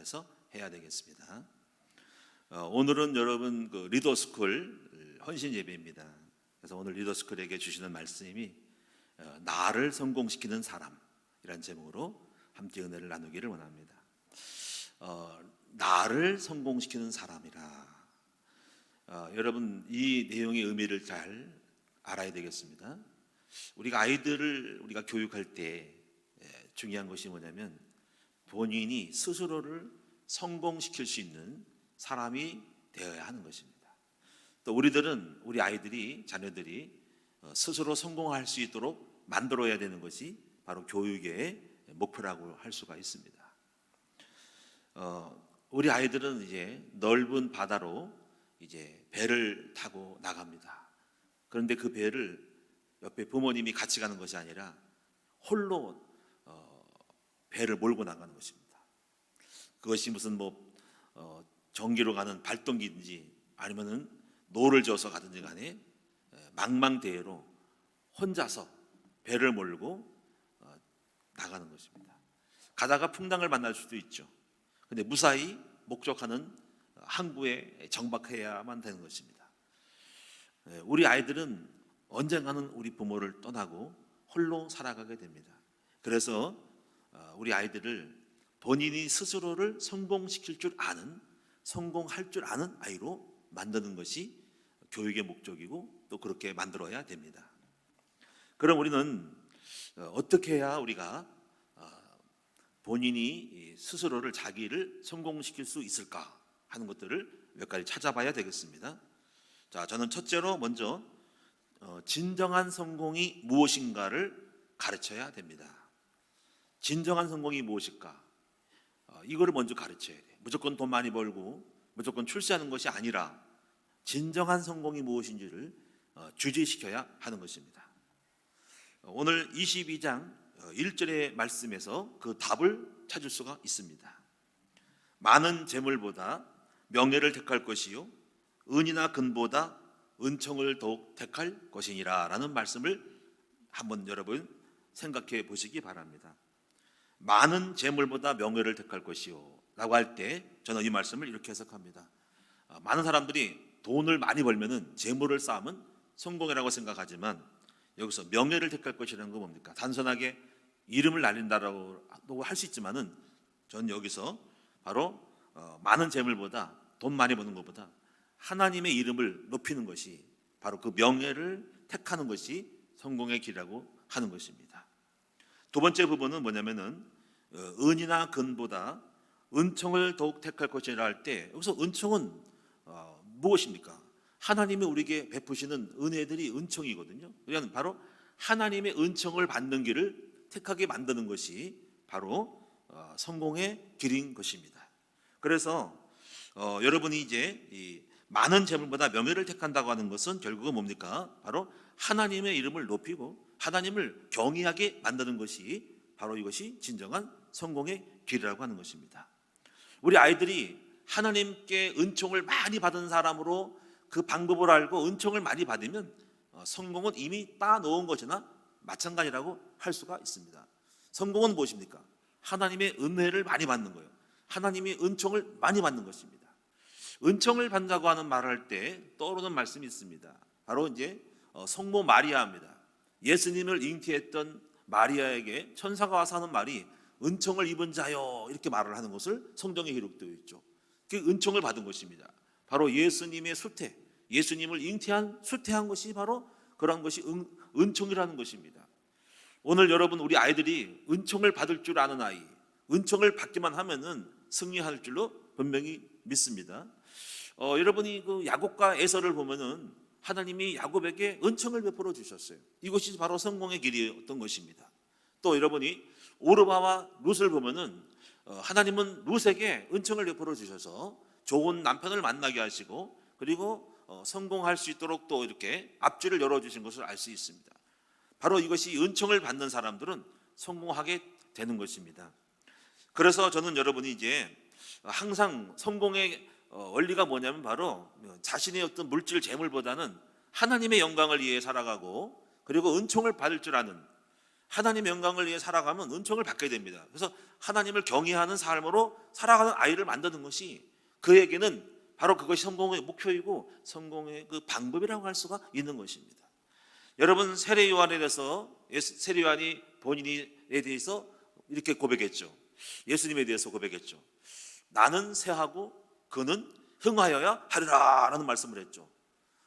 안에서 해야 되겠습니다. 오늘은 여러분 그 리더스쿨 헌신 예배입니다. 그래서 오늘 리더스쿨에게 주시는 말씀이 나를 성공시키는 사람이란 제목으로 함께 은혜를 나누기를 원합니다. 나를 성공시키는 사람이라. 여러분 이 내용의 의미를 잘 알아야 되겠습니다. 우리가 교육할 때 중요한 것이 뭐냐면 본인이 스스로를 성공시킬 수 있는 사람이 되어야 하는 것입니다. 또 우리 아이들이, 자녀들이 스스로 성공할 수 있도록 만들어야 되는 것이 바로 교육의 목표라고 할 수가 있습니다. 우리 아이들은 이제 넓은 바다로 이제 배를 타고 나갑니다. 그런데 그 배를 옆에 부모님이 같이 가는 것이 아니라 홀로 배를 몰고 나가는 것입니다. 그것이 무슨 전기로 가는 발동기인지 아니면은 노를 저어서 가든지 간에 망망대해로 혼자서 배를 몰고 나가는 것입니다. 가다가 풍랑을 만날 수도 있죠. 근데 무사히 목적하는 항구에 정박해야만 되는 것입니다. 우리 아이들은 언젠가는 우리 부모를 떠나고 홀로 살아가게 됩니다. 그래서 우리 아이들을 본인이 스스로를 성공시킬 줄 아는, 성공할 줄 아는 아이로 만드는 것이 교육의 목적이고 또 그렇게 만들어야 됩니다. 그럼 우리는 어떻게 해야 우리가 본인이 스스로를, 자기를 성공시킬 수 있을까 하는 것들을 몇 가지 찾아봐야 되겠습니다. 자, 저는 첫째로 먼저 진정한 성공이 무엇인가를 가르쳐야 됩니다. 진정한 성공이 무엇일까? 이거를 먼저 가르쳐야 돼요. 무조건 돈 많이 벌고 무조건 출세하는 것이 아니라 진정한 성공이 무엇인지를 주제시켜야 하는 것입니다. 오늘 22장 1절의 말씀에서 그 답을 찾을 수가 있습니다. 많은 재물보다 명예를 택할 것이요 은이나 금보다 은총을 더욱 택할 것이니라 라는 말씀을 한번 여러분 생각해 보시기 바랍니다. 많은 재물보다 명예를 택할 것이요 라고 할 때 저는 이 말씀을 이렇게 해석합니다. 많은 사람들이 돈을 많이 벌면은 재물을 쌓으면 성공이라고 생각하지만 여기서 명예를 택할 것이라는 건 뭡니까? 단순하게 이름을 날린다라고 할 수 있지만은 저는 여기서 바로 많은 재물보다, 돈 많이 버는 것보다 하나님의 이름을 높이는 것이 바로 그 명예를 택하는 것이 성공의 길이라고 하는 것입니다. 두 번째 부분은 뭐냐면은 은이나 금보다 은총을 더욱 택할 것이라 할 때 여기서 은총은 무엇입니까? 하나님이 우리에게 베푸시는 은혜들이 은총이거든요. 그러니까 바로 하나님의 은총을 받는 길을 택하게 만드는 것이 바로 성공의 길인 것입니다. 그래서 여러분이 이제 이 많은 재물보다 명예를 택한다고 하는 것은 결국은 뭡니까? 바로 하나님의 이름을 높이고 하나님을 경외하게 만드는 것이 바로 이것이 진정한 성공의 길이라고 하는 것입니다. 우리 아이들이 하나님께 은총을 많이 받은 사람으로 그 방법을 알고 은총을 많이 받으면 성공은 이미 따놓은 것이나 마찬가지라고 할 수가 있습니다. 성공은 무엇입니까? 하나님의 은혜를 많이 받는 거예요. 하나님의 은총을 많이 받는 것입니다. 은총을 받는다고 하는 말을 할 때 떠오르는 말씀이 있습니다. 바로 이제 성모 마리아입니다. 예수님을 잉태했던 마리아에게 천사가 와서 하는 말이 은총을 입은 자여 이렇게 말을 하는 것을 성경에 기록되어 있죠. 그 은총을 받은 것입니다. 바로 예수님의 수태, 예수님을 수태한 것이 바로 그런 것이 은총이라는 것입니다. 오늘 여러분 우리 아이들이 은총을 받을 줄 아는 아이, 은총을 받기만 하면은 승리할 줄로 분명히 믿습니다. 여러분이 그 야곱과 에서를 보면은 하나님이 야곱에게 은총을 베풀어 주셨어요. 이것이 바로 성공의 길이었던 것입니다. 또 여러분이 오르바와 룻을 보면은 하나님은 룻에게 은총을 베풀어 주셔서 좋은 남편을 만나게 하시고 그리고 성공할 수 있도록 또 이렇게 앞줄을 열어주신 것을 알 수 있습니다. 바로 이것이 은총을 받는 사람들은 성공하게 되는 것입니다. 그래서 저는 여러분이 이제 항상 성공의 원리가 뭐냐면 바로 자신의 어떤 물질 재물보다는 하나님의 영광을 위해 살아가고 그리고 은총을 받을 줄 아는 하나님의 영광을 위해 살아가면 은총을 받게 됩니다. 그래서 하나님을 경외하는 삶으로 살아가는 아이를 만드는 것이 그에게는 바로 그것이 성공의 목표이고 성공의 그 방법이라고 할 수가 있는 것입니다. 여러분, 세례 요한에 대해서 세례 요한이 본인에 대해서 이렇게 고백했죠. 예수님에 대해서 고백했죠. 나는 쇠하고 그는 흥하여야 하리라 라는 말씀을 했죠.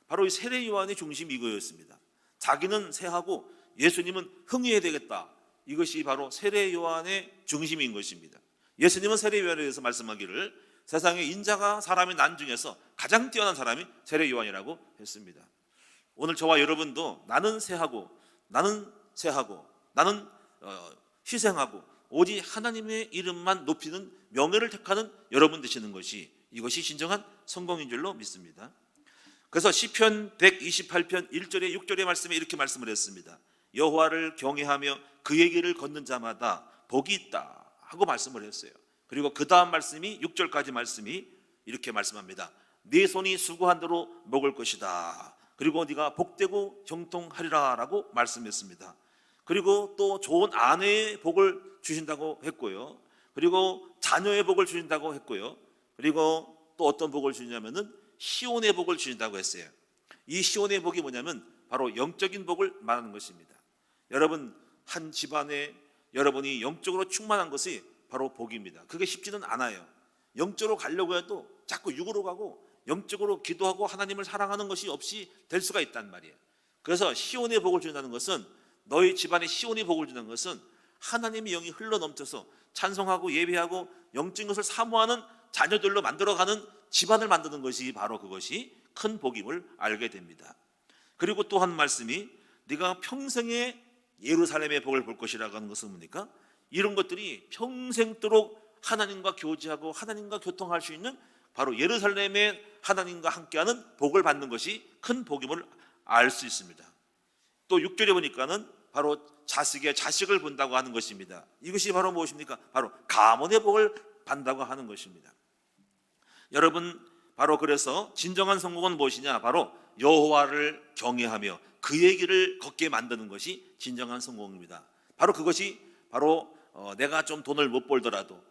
바로 이 세례 요한의 중심이 이거였습니다. 자기는 쇠하고 예수님은 흥해야 되겠다. 이것이 바로 세례 요한의 중심인 것입니다. 예수님은 세례 요한에 대해서 말씀하기를 세상에 인자가 사람이 난 중에서 가장 뛰어난 사람이 세례 요한이라고 했습니다. 오늘 저와 여러분도 나는 쇠하고 나는 희생하고 오직 하나님의 이름만 높이는 명예를 택하는 여러분 되시는 것이 이것이 진정한 성공인 줄로 믿습니다. 그래서 시편 128편 1절에 6절의 말씀에 이렇게 말씀을 했습니다. 여호와를 경외하며 그의 길을 걷는 자마다 복이 있다 하고 말씀을 했어요. 그리고 그 다음 말씀이 6절까지 말씀이 이렇게 말씀합니다. 네 손이 수고한 대로 먹을 것이다. 그리고 네가 복되고 형통하리라 라고 말씀했습니다. 그리고 또 좋은 아내의 복을 주신다고 했고요. 그리고 자녀의 복을 주신다고 했고요. 그리고 또 어떤 복을 주시냐면은 시온의 복을 주신다고 했어요. 이 시온의 복이 뭐냐면 바로 영적인 복을 말하는 것입니다. 여러분, 한 집안에 여러분이 영적으로 충만한 것이 바로 복입니다. 그게 쉽지는 않아요. 영적으로 가려고 해도 자꾸 육으로 가고 영적으로 기도하고 하나님을 사랑하는 것이 없이 될 수가 있단 말이에요. 그래서 시온의 복을 준다는 것은, 너희 집안에 시온의 복을 주는 것은 하나님의 영이 흘러넘쳐서 찬송하고 예배하고 영적인 것을 사모하는 자녀들로 만들어가는 집안을 만드는 것이 바로 그것이 큰 복임을 알게 됩니다. 그리고 또 한 말씀이 네가 평생에 예루살렘의 복을 볼 것이라고 하는 것은 뭡니까? 이런 것들이 평생도록 하나님과 교제하고 하나님과 교통할 수 있는 바로 예루살렘의 하나님과 함께하는 복을 받는 것이 큰 복임을 알 수 있습니다. 또 6절에 보니까는 바로 자식의 자식을 본다고 하는 것입니다. 이것이 바로 무엇입니까? 바로 가문의 복을 받는다고 하는 것입니다. 여러분, 바로 그래서 진정한 성공은 무엇이냐? 바로 여호와를 경외하며 그의 길을 걷게 만드는 것이 진정한 성공입니다. 바로 그것이 바로 내가 좀 돈을 못 벌더라도,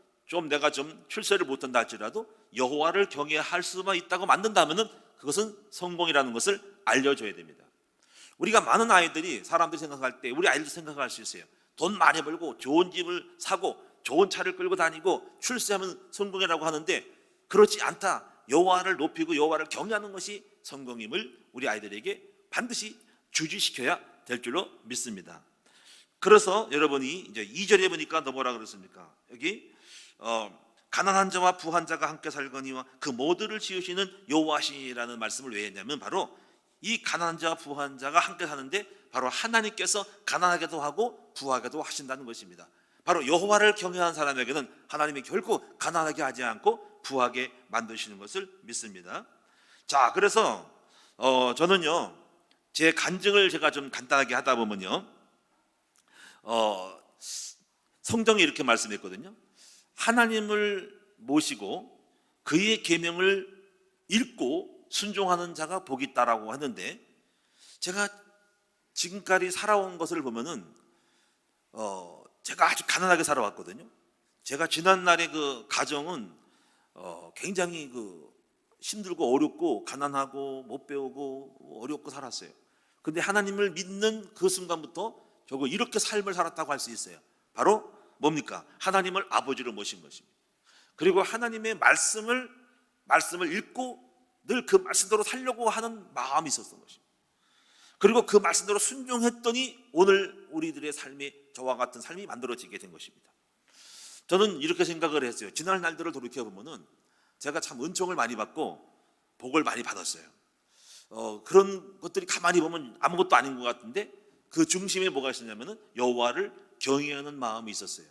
내가 좀 출세를 못한다 할지라도 여호와를 경외할 수만 있다고 만든다면은 그것은 성공이라는 것을 알려줘야 됩니다. 우리가 많은 아이들이, 사람들이 생각할 때 우리 아이들도 생각할 수 있어요. 돈 많이 벌고 좋은 집을 사고 좋은 차를 끌고 다니고 출세하면 성공이라고 하는데 그렇지 않다. 여호와를 높이고 여호와를 경외하는 것이 성공임을 우리 아이들에게 반드시 주지시켜야 될 줄로 믿습니다. 그래서 여러분이 이제 2절에 보니까 너 뭐라 그랬습니까? 여기 가난한 자와 부한 자가 함께 살거니와 그 모두를 지으시는 여호와시라는 말씀을 왜 했냐면 바로 이 가난한 자와 부한 자가 함께 사는데 바로 하나님께서 가난하게도 하고 부하게도 하신다는 것입니다. 바로 여호와를 경외하는 사람에게는 하나님이 결코 가난하게 하지 않고 부하게 만드시는 것을 믿습니다. 자, 그래서 저는요, 제 간증을 제가 좀 간단하게 하다 보면요, 성경에 이렇게 말씀했거든요. 하나님을 모시고 그의 계명을 읽고 순종하는 자가 복이 있다라고 하는데, 제가 지금까지 살아온 것을 보면은 제가 아주 가난하게 살아왔거든요. 제가 지난날의 그 가정은 굉장히 힘들고 어렵고 가난하고 못 배우고 어렵고 살았어요. 근데 하나님을 믿는 그 순간부터 저거 이렇게 삶을 살았다고 할 수 있어요. 바로 뭡니까? 하나님을 아버지로 모신 것입니다. 그리고 하나님의 말씀을 읽고 늘 그 말씀대로 살려고 하는 마음이 있었던 것입니다. 그리고 그 말씀대로 순종했더니 오늘 우리들의 삶이 저와 같은 삶이 만들어지게 된 것입니다. 저는 이렇게 생각을 했어요. 지난 날들을 돌이켜보면은 제가 참 은총을 많이 받고 복을 많이 받았어요. 그런 것들이 가만히 보면 아무것도 아닌 것 같은데 그 중심에 뭐가 있었냐면은 여호와를 경외하는 마음이 있었어요.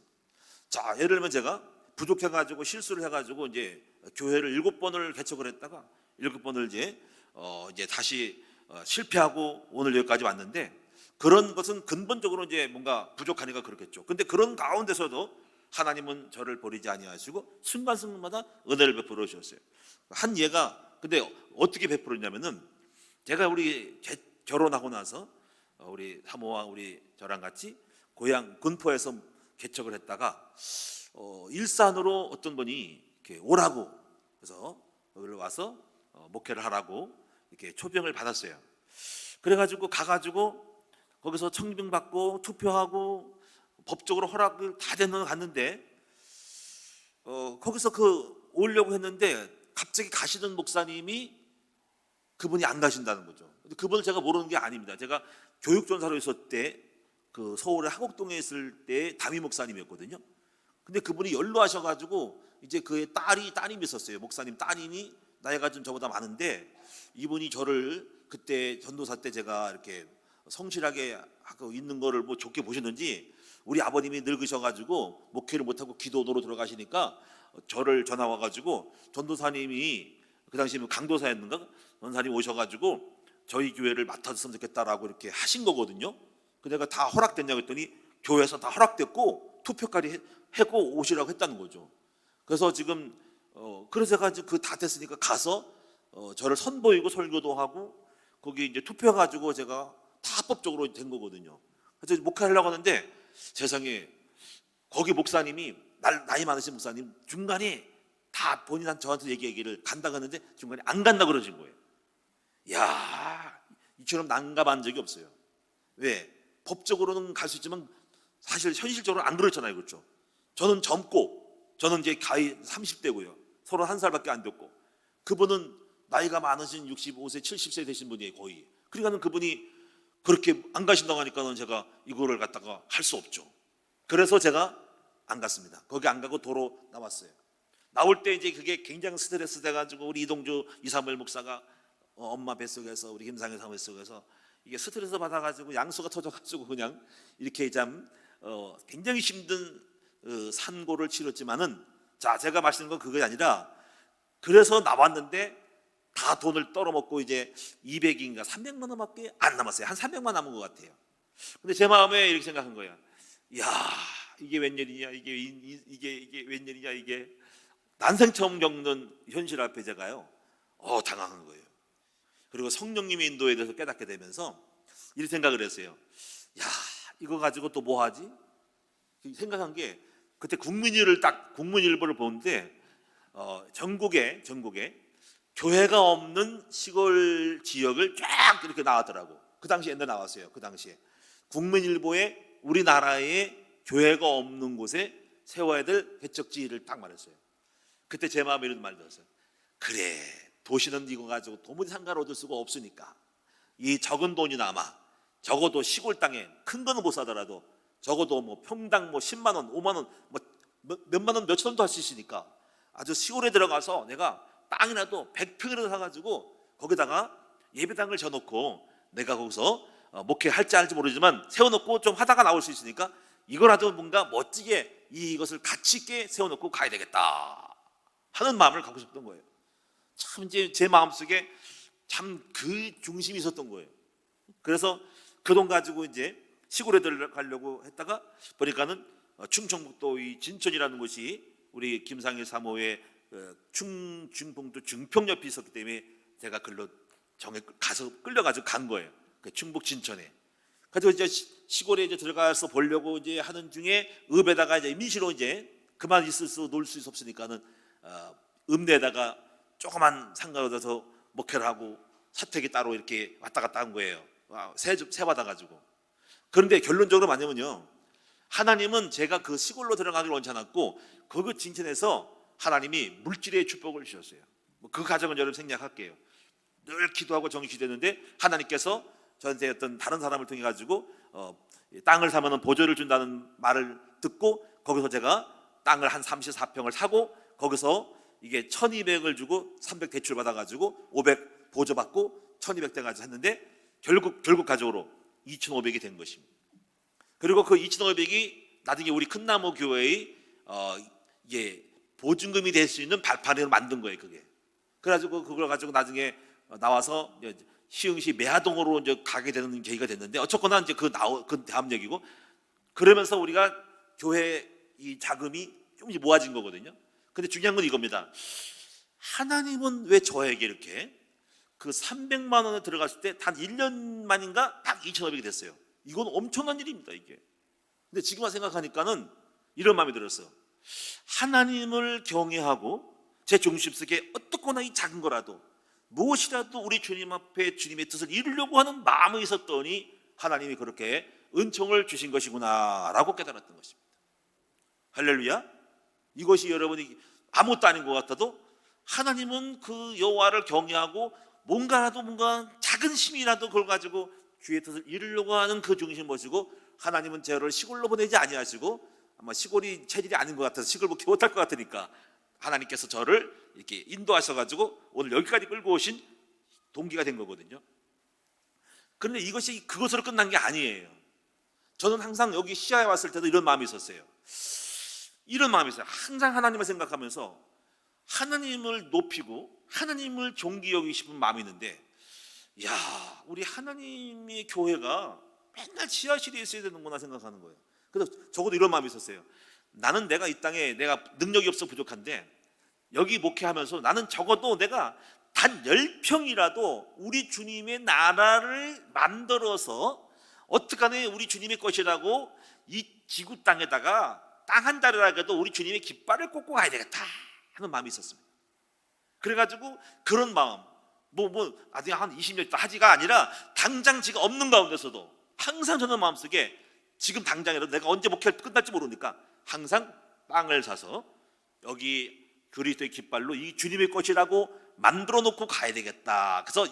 자, 예를 들면 제가 부족해가지고 실수를 해가지고 이제 교회를 7번을 개척을 했다가 7번을 이제 다시 실패하고 오늘 여기까지 왔는데, 그런 것은 근본적으로 이제 뭔가 부족하니까 그렇겠죠. 근데 그런 가운데서도 하나님은 저를 버리지 아니하시고 순간순간마다 은혜를 베풀어 주셨어요. 한 예가 근데 어떻게 베풀었냐면은, 제가 우리 결혼하고 나서 우리 사모와 우리 저랑 같이 고향 군포에서 개척을 했다가 일산으로 어떤 분이 이렇게 오라고 그래서 여기를 와서 목회를 하라고 이렇게 초병을 받았어요. 그래가지고 가가지고 거기서 청빙 받고 투표하고 법적으로 허락을 다 됐는 갔는데 거기서 오려고 했는데 갑자기 가시던 목사님이 그분이 안 가신다는 거죠. 그분을 제가 모르는 게 아닙니다. 제가 교육전사로 있었을 때 그 서울의 하곡동에 있을 때 담임 목사님이었거든요. 근데 그분이 연로하셔가지고 이제 그의 따님이 있었어요. 목사님 따님이 나이가 좀 저보다 많은데 이분이 저를 그때 전도사 때 제가 이렇게 성실하게 하고 있는 거를 뭐 좋게 보셨는지 우리 아버님이 늙으셔가지고 목회를 못하고 기도도로 들어가시니까 저를 전화 와가지고 전도사님이 그 당시에 강도사였는가 전도사님 오셔가지고 저희 교회를 맡아줬으면 좋겠다라고 이렇게 하신 거거든요. 그 내가 다 허락됐냐고 했더니 교회에서 다 허락됐고 투표까지 하고 오시라고 했다는 거죠. 그래서 지금 그래서 제가 그 다 됐으니까 가서 저를 선보이고 설교도 하고 거기 이제 투표해가지고 제가 다 합법적으로 된 거거든요. 그래서 목회하려고 하는데 세상에 거기 목사님이 나이 많으신 목사님 중간에 다 본인한테 저한테 얘기를 간다고 하는데 중간에 안 간다 그러신 거예요. 야, 이처럼 난감한 적이 없어요. 왜? 법적으로는 갈 수 있지만 사실 현실적으로 안 그렇잖아요. 그렇죠? 저는 젊고 저는 이제 가히 30대고요. 31살밖에 안 됐고 그분은 나이가 많으신 65세, 70세 되신 분이에요. 거의. 그러니까 그분이 그렇게 안 가신다고 하니까는 제가 이거를 갖다가 할 수 없죠. 그래서 제가 안 갔습니다. 거기 안 가고 도로 나왔어요. 나올 때 이제 그게 굉장히 스트레스 돼가지고 우리 이동주 이사무엘 목사가 엄마 뱃속에서 우리 김상현 사무 뱃속에서 이게 스트레스 받아가지고 양수가 터져가지고 그냥 이렇게 참 굉장히 힘든 산고를 치렀지만은 자 제가 말씀드린 건 그게 아니라 그래서 나왔는데 다 돈을 떨어먹고 이제 200인가 300만 원밖에 안 남았어요. 한 300만 남은 것 같아요. 근데 제 마음에 이렇게 생각한 거예요. 야 이게 웬일이냐 이게 웬일이냐 이게 난생 처음 겪는 현실 앞에 제가요 당황한 거예요. 그리고 성령님의 인도에 대해서 깨닫게 되면서 이렇게 생각을 했어요. 야 이거 가지고 또 뭐 하지? 생각한 게 그때 국민일보를 보는데 전국에 교회가 없는 시골 지역을 쫙 이렇게 나왔더라고. 그 당시에 옛날에 나왔어요. 그 당시에 국민일보에 우리나라에 교회가 없는 곳에 세워야 될 개척지를 딱 말했어요. 그때 제 마음에 이런 말 들었어요. 그래 도시는 이거 가지고 도무지 상관을 얻을 수가 없으니까 이 적은 돈이나마 적어도 시골 땅에 큰 거는 못 사더라도 적어도 뭐 평당 뭐 10만 원, 5만 원, 뭐 몇만 원, 몇천 원도 할 수 있으니까 아주 시골에 들어가서 내가 땅이라도 100평이라도 사가지고 거기다가 예배당을 져놓고 내가 거기서 목회할지 안 할지 모르지만 세워놓고 좀 하다가 나올 수 있으니까 이거라도 뭔가 멋지게 이것을 가치 있게 세워놓고 가야 되겠다 하는 마음을 갖고 싶던 거예요. 참 이제 제 마음속에 참 그 중심이 있었던 거예요. 그래서 그 돈 가지고 이제 시골에 들어가려고 했다가 보니까는 충청북도 이 진천이라는 곳이 우리 김상일 사모의 충북도 증평 옆에 있었기 때문에 제가 글로 가서 끌려가지고 간 거예요. 그 충북 진천에. 그래서 이제 시골에 이제 들어가서 보려고 이제 하는 중에 읍에다가 이제 임시로 이제 그만 있을 수 놀 수 없으니까는 읍내에다가 조그만 상가를 얻어서 목회를 하고 사택이 따로 이렇게 왔다 갔다 한 거예요. 세 받아가지고. 그런데 결론적으로 말하면요, 하나님은 제가 그 시골로 들어가기를 원치 않았고 그 진천에서 하나님이 물질의 축복을 주셨어요. 그 과정은 여러분 생략할게요. 늘 기도하고 정이 기도했는데 하나님께서 저한테 어떤 다른 사람을 통해 가지고 땅을 사면은 보조를 준다는 말을 듣고 거기서 제가 땅을 한 34평을 사고 거기서 이게 1200을 주고 300 대출 받아가지고 500 보조 받고 1200 돼가지고 했는데 결국 가족으로 2500이 된 것입니다. 그리고 그 2500이 나중에 우리 큰나무 교회의 이게 보증금이 될 수 있는 발판을 만든 거예요. 그게. 그래가지고 그걸 가지고 나중에 나와서 시흥시 매화동으로 이제 가게 되는 계기가 됐는데 어쨌거나 이제 그 다음 얘기고 그러면서 우리가 교회 이 자금이 조금씩 모아진 거거든요. 근데 중요한 건 이겁니다. 하나님은 왜 저에게 이렇게 그 300만 원에 들어갔을 때 단 1년 만인가 딱 2,500이 됐어요. 이건 엄청난 일입니다. 이게 근데 지금만 생각하니까는 이런 마음이 들었어요. 하나님을 경외하고 제 중심 속에 어떻거나 이 작은 거라도 무엇이라도 우리 주님 앞에 주님의 뜻을 이루려고 하는 마음이 있었더니 하나님이 그렇게 은총을 주신 것이구나 라고 깨달았던 것입니다. 할렐루야. 이것이 여러분이 아무것도 아닌 것 같아도 하나님은 그 여호와를 경외하고 뭔가 작은 힘이라도 그걸 가지고 주의 뜻을 이루려고 하는 그 중심 보시고, 하나님은 저를 시골로 보내지 아니하시고, 아마 시골이 체질이 아닌 것 같아서 시골밖에 못할 것 같으니까 하나님께서 저를 이렇게 인도하셔가지고 오늘 여기까지 끌고 오신 동기가 된 거거든요. 그런데 이것이 그것으로 끝난 게 아니에요. 저는 항상 여기 시야에 왔을 때도 이런 마음이 있었어요. 이런 마음이 있어요. 항상 하나님을 생각하면서 하나님을 높이고 하나님을 존귀 여기고 싶은 마음이 있는데, 야, 우리 하나님의 교회가 맨날 지하실에 있어야 되는구나 생각하는 거예요. 그래서 적어도 이런 마음이 있었어요. 나는 내가 이 땅에 내가 능력이 없어 부족한데 여기 목회하면서 나는 적어도 내가 단 10평이라도 우리 주님의 나라를 만들어서 어떡하네 우리 주님의 것이라고 이 지구 땅에다가 땅 한 달이라도 우리 주님의 깃발을 꽂고 가야 되겠다 하는 마음이 있었습니다. 그래가지고 그런 마음, 아직 한 20년 있다 하지가 아니라 당장 지금 없는 가운데서도 항상 저는 마음속에 지금 당장이라도 내가 언제 목회를 끝날지 모르니까 항상 땅을 사서 여기 그리스도의 깃발로 이 주님의 것이라고 만들어 놓고 가야 되겠다. 그래서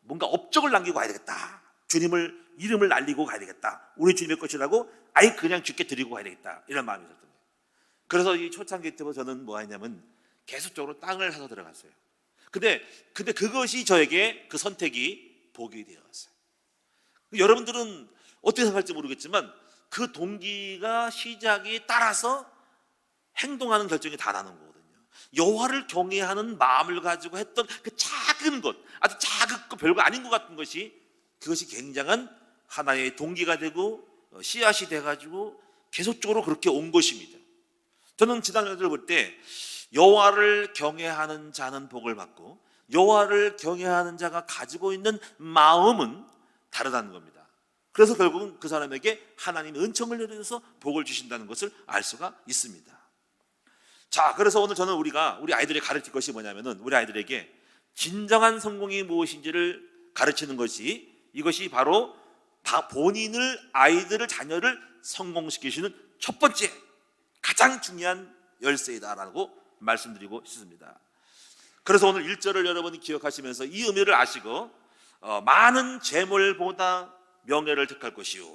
뭔가 업적을 남기고 가야 되겠다. 주님을 이름을 날리고 가야 되겠다. 우리 주님의 것이라고 아예 그냥 주께 드리고 가야 되겠다. 이런 마음이 있었던 거예요. 그래서 이 초창기 때부터 저는 뭐 했냐면 계속적으로 땅을 사서 들어갔어요. 근데 그것이 저에게 그 선택이 복이 되었어요. 여러분들은 어떻게 생각할지 모르겠지만 그 동기가 시작이 따라서 행동하는 결정이 다 나는 거거든요. 여호와를 경외하는 마음을 가지고 했던 그 작은 것, 아주 작고 별거 아닌 것 같은 것이, 그것이 굉장한 하나의 동기가 되고 씨앗이 돼가지고 계속적으로 그렇게 온 것입니다. 저는 지난주를 볼 때 여호와를 경외하는 자는 복을 받고 여호와를 경외하는 자가 가지고 있는 마음은 다르다는 겁니다. 그래서 결국은 그 사람에게 하나님의 은총을 내려서 복을 주신다는 것을 알 수가 있습니다. 자, 그래서 오늘 저는 우리 아이들에게 가르칠 것이 뭐냐면은, 우리 아이들에게 진정한 성공이 무엇인지를 가르치는 것이, 이것이 바로 아이들을 자녀를 성공시키시는 첫 번째 가장 중요한 열쇠이다라고 말씀드리고 싶습니다. 그래서 오늘 1절을 여러분이 기억하시면서 이 의미를 아시고 많은 재물보다 명예를 택할 것이요,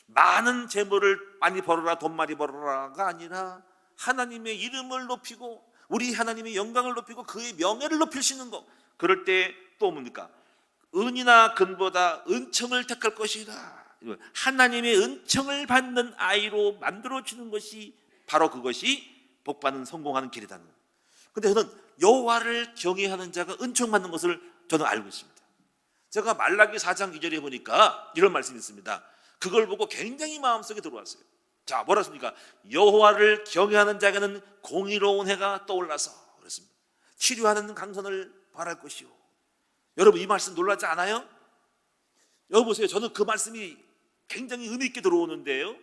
많은 재물을 많이 벌어라 돈 많이 벌어라가 아니라 하나님의 이름을 높이고 우리 하나님의 영광을 높이고 그의 명예를 높일 수 있는 것, 그럴 때 또 뭡니까? 은이나 금보다 은총을 택할 것이다. 하나님의 은총을 받는 아이로 만들어주는 것이 바로 그것이 복받는 성공하는 길이라는 거예요. 근데 저는 여호와를 경외하는 자가 은총받는 것을 저는 알고 있습니다. 제가 말라기 4장 2절에 보니까 이런 말씀이 있습니다. 그걸 보고 굉장히 마음속에 들어왔어요. 자, 뭐라 했습니까? 여호와를 경외하는 자에게는 공의로운 해가 떠올라서 그랬습니다. 치료하는 강선을 바랄 것이요. 여러분, 이 말씀 놀라지 않아요? 여러분 보세요. 저는 그 말씀이 굉장히 의미 있게 들어오는데요,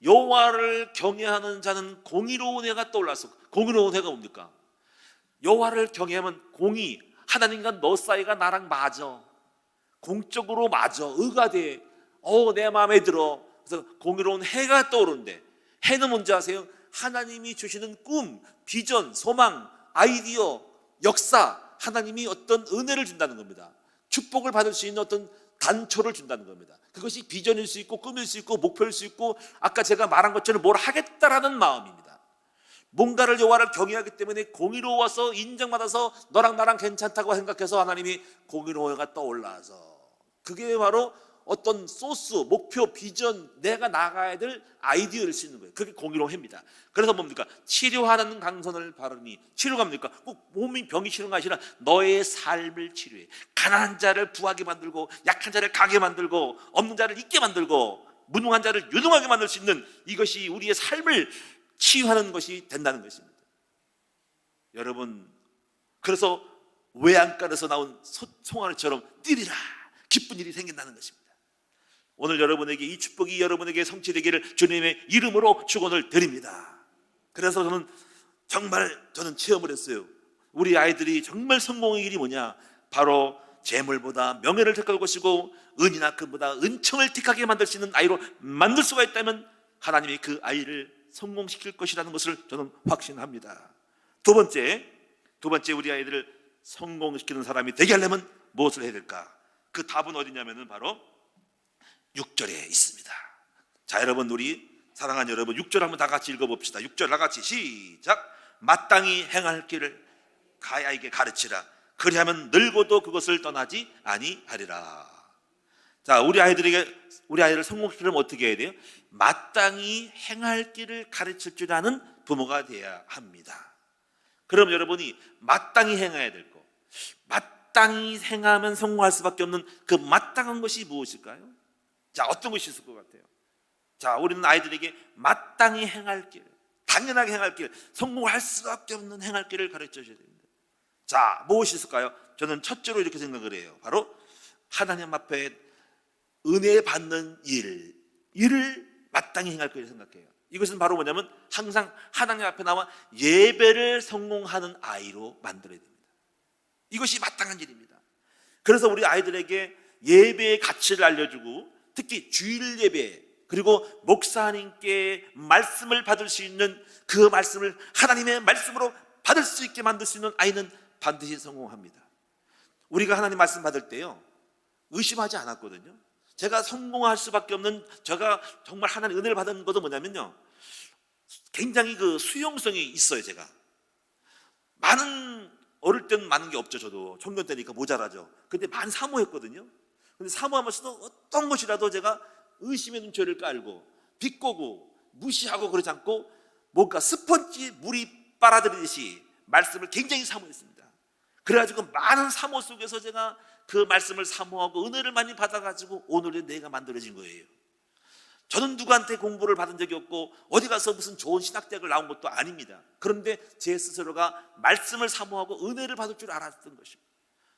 여호와를 경외하는 자는 공의로운 해가 떠올라서, 공의로운 해가 뭡니까? 여호와를 경외하면 공의, 하나님과 너 사이가 나랑 맞아, 공적으로 맞아, 의가 돼, 내 마음에 들어. 그래서 공의로운 해가 떠오르는데, 해는 뭔지 아세요? 하나님이 주시는 꿈, 비전, 소망, 아이디어, 역사, 하나님이 어떤 은혜를 준다는 겁니다. 축복을 받을 수 있는 어떤 단초를 준다는 겁니다. 그것이 비전일 수 있고 꿈일 수 있고 목표일 수 있고 아까 제가 말한 것처럼 뭘 하겠다라는 마음입니다. 뭔가를 여호와를 경외하기 때문에 공의로워서 인정받아서 너랑 나랑 괜찮다고 생각해서 하나님이 공의로워가 떠올라서, 그게 바로 어떤 소스, 목표, 비전, 내가 나가야 될 아이디어를 수 있는 거예요. 그게 공의로움입니다. 그래서 뭡니까? 치료하는 강선을 바르니, 치료가 뭡니까? 꼭 몸이 병이 치료가 아니라 너의 삶을 치료해. 가난한 자를 부하게 만들고, 약한 자를 강하게 만들고, 없는 자를 있게 만들고, 무능한 자를 유능하게 만들 수 있는, 이것이 우리의 삶을 치유하는 것이 된다는 것입니다. 여러분, 그래서 외양간에서 나온 송아지처럼 뛰리라, 기쁜 일이 생긴다는 것입니다. 오늘 여러분에게 이 축복이 여러분에게 성취되기를 주님의 이름으로 축원을 드립니다. 그래서 저는 체험을 했어요. 우리 아이들이 정말 성공의 길이 뭐냐? 바로 재물보다 명예를 택할 것이고 은이나 금보다 은총을 택하게 만들 수 있는 아이로 만들 수가 있다면 하나님이 그 아이를 성공시킬 것이라는 것을 저는 확신합니다. 두 번째 우리 아이들을 성공시키는 사람이 되게 하려면 무엇을 해야 될까? 그 답은 어디냐면은 바로 6절에 있습니다. 자, 여러분, 우리 사랑하는 여러분, 6절 한번 다 같이 읽어봅시다. 6절 다 같이 시작. 마땅히 행할 길을 가야에게 가르치라. 그리하면 늙어도 그것을 떠나지 아니하리라. 자, 우리 아이를 성공시키려면 어떻게 해야 돼요? 마땅히 행할 길을 가르칠 줄 아는 부모가 돼야 합니다. 그럼 여러분이 마땅히 행해야 될 거, 마땅히 행하면 성공할 수밖에 없는 그 마땅한 것이 무엇일까요? 자, 어떤 것이 있을 것 같아요? 자, 우리는 아이들에게 마땅히 행할 길, 당연하게 행할 길, 성공할 수밖에 없는 행할 길을 가르쳐 줘야 됩니다. 자, 무엇이 있을까요? 저는 첫째로 이렇게 생각을 해요. 바로 하나님 앞에 은혜 받는 일을 마땅히 행할 거라고 생각해요. 이것은 바로 뭐냐면 항상 하나님 앞에 나와 예배를 성공하는 아이로 만들어야 됩니다. 이것이 마땅한 일입니다. 그래서 우리 아이들에게 예배의 가치를 알려주고, 특히 주일 예배, 그리고 목사님께 말씀을 받을 수 있는 그 말씀을 하나님의 말씀으로 받을 수 있게 만들 수 있는 아이는 반드시 성공합니다. 우리가 하나님 말씀 받을 때요, 의심하지 않았거든요. 제가 성공할 수밖에 없는, 제가 정말 하나님 은혜를 받은 것도 뭐냐면요, 굉장히 그 수용성이 있어요. 제가 어릴 때는 많은 게 없죠. 저도 청년 때니까 모자라죠. 근데 많이 사모했거든요. 근데 사모하면서도 어떤 것이라도 제가 의심의 눈초리를 깔고 비꼬고 무시하고 그러지 않고 뭔가 스펀지 물이 빨아들이듯이 말씀을 굉장히 사모했습니다. 그래가지고 많은 사모 속에서 제가 그 말씀을 사모하고 은혜를 많이 받아가지고 오늘의 내가 만들어진 거예요. 저는 누구한테 공부를 받은 적이 없고 어디 가서 무슨 좋은 신학대학을 나온 것도 아닙니다. 그런데 제 스스로가 말씀을 사모하고 은혜를 받을 줄 알았던 것입니다.